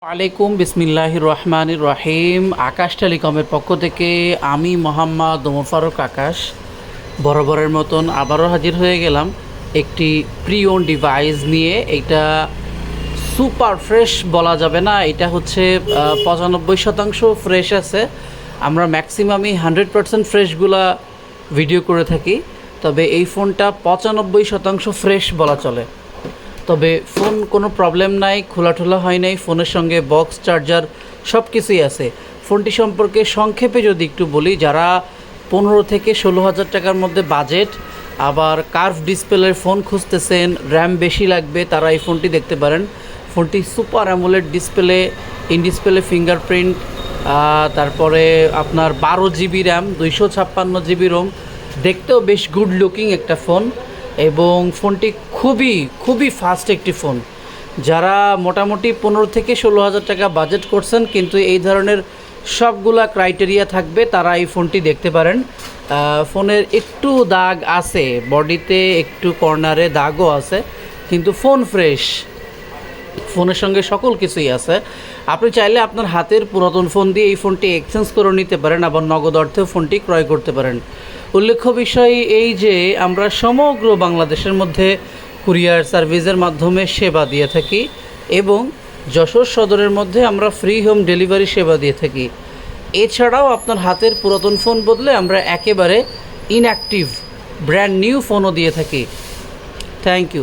ওয়ালাইকুম বিসমিল্লাহির রহমানির রহিম। আকাশ টেলিকমের পক্ষ থেকে আমি মোহাম্মদ ওমর ফারুক আকাশ বরাবরের মতন আবারও হাজির হয়ে গেলাম একটি প্রি ওন ডিভাইস নিয়ে। এটা সুপার ফ্রেশ বলা যাবে না, এটা হচ্ছে 95% ফ্রেশ আছে। আমরা ম্যাক্সিমামই 100% ফ্রেশগুলা ভিডিও করে থাকি, তবে এই ফোনটা 95% ফ্রেশ বলা চলে। তবে ফোন কোনো প্রবলেম নাই, খোলাঠোলা হয় নাই, ফোনের সঙ্গে বক্স চার্জার সব কিছুই আছে। ফোনটি সম্পর্কে সংক্ষেপে যদি একটু বলি, যারা 15 থেকে 16,000 টাকার মধ্যে বাজেট, আবার কার্ভ ডিসপ্লের ফোন খুঁজতেছেন, র্যাম বেশি লাগবে, তারা এই ফোনটি দেখতে পারেন। ফোনটি super AMOLED display, in display fingerprint, তারপরে আপনার 12 GB র্যাম, 256 GB রোম, দেখতেও বেশ গুড লুকিং একটা ফোন। এবং ফোনটি খুবই ফাস্ট একটি ফোন। যারা মোটামুটি 15 থেকে 16,000 টাকা বাজেট করছেন কিন্তু এই ধরনের সবগুলা ক্রাইটেরিয়া থাকবে, তারা এই ফোনটি দেখতে পারেন। ফোনের একটু দাগ আছে, বডিতে একটু কর্নারে দাগও আছে, কিন্তু ফোন ফ্রেশ, ফোনের সঙ্গে সকল কিছুই আছে। আপনি চাইলে আপনার হাতের পুরাতন ফোন দিয়ে এই ফোনটি এক্সচেঞ্জ করে নিতে পারেন, আবার নগদ অর্থেও ফোনটি ক্রয় করতে পারেন। উল্লেখ্য বিষয় এই যে আমরা সমগ্র বাংলাদেশের মধ্যে কুরিয়ার সার্ভিসের মাধ্যমে সেবা দিয়ে থাকি এবং যশোর সদরের মধ্যে আমরা ফ্রি হোম ডেলিভারি সেবা দিয়ে থাকি। এছাড়াও আপনার হাতের পুরাতন ফোন বদলে আমরা একেবারে ইনঅ্যাক্টিভ ব্র্যান্ড নিউ ফোনও দিয়ে থাকি। Thank you.